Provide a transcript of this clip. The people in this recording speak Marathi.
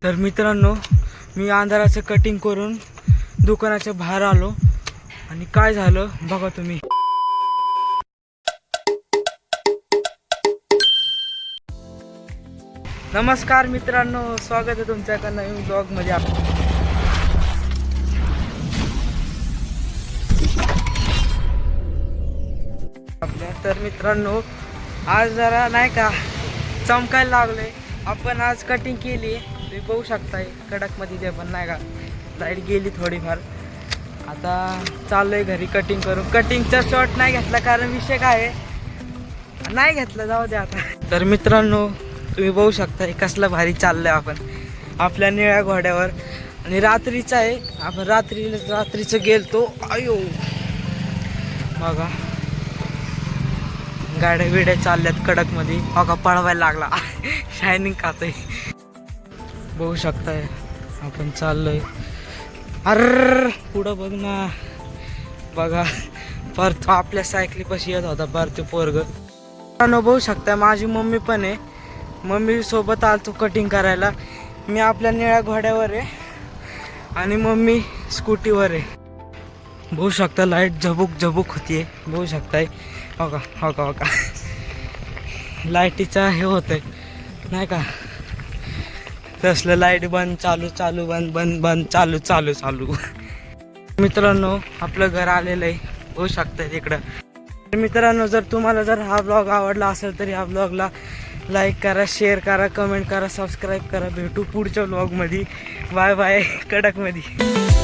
तर मित्रांनो, मी अंधाराचं कटिंग करून दुकानाच्या बाहेर आलो आणि काय झालं बघा तुम्ही. नमस्कार मित्रांनो, स्वागत आहे तुमच्या एका नवीन ब्लॉग मध्ये. तर मित्रांनो, आज जरा नाही का चमकायला लागले. आपण आज कटिंग केली, तुम्ही बघू शकताय कडक मध्ये ते पण नाही का लाईट गेली थोडीफार. आता चाललोय घरी कटिंग करून. कटिंगचा शॉट नाही घेतला कारण विषय काय आहे, नाही घेतला, जाऊ दे आता. तर मित्रांनो, तुम्ही बघू शकता कसला भारी चाललंय आपण आपल्या निळ्या घोड्यावर. आणि रात्रीचा आहे, आपण रात्रीचं गेलतो. आयो बघा गाड्या बिड्या चालल्यात कडक मध्ये. बघा पळवायला लागला शायनिंग खातंय, बघू शकताय आपण चाललोय. अर पुढं बघ ना, बघा परत आपल्या सायकलीपाशी येत होता परत पोरग. बघू शकताय माझी मम्मी पण आहे, मम्मी सोबत आलतो कटिंग करायला. मी आपल्या निळ्या घोड्यावर आहे आणि मम्मी स्कूटीवर आहे. बघू शकता लाईट झबूक होतीये, बघू शकताय. हो का लाईटीचा हे होतंय नाही का, तसलं लाईट बंद चालू बंद चालू. मित्रांनो, आपलं घर आलेलं आहे, बघू शकताय तिकडं. मित्रांनो, जर तुम्हाला हा ब्लॉग आवडला असेल तर या ब्लॉगला लाईक करा, शेअर करा, कमेंट करा, सबस्क्राईब करा. भेटू पुढच्या ब्लॉगमध्ये. Bye bye कडकमध्ये.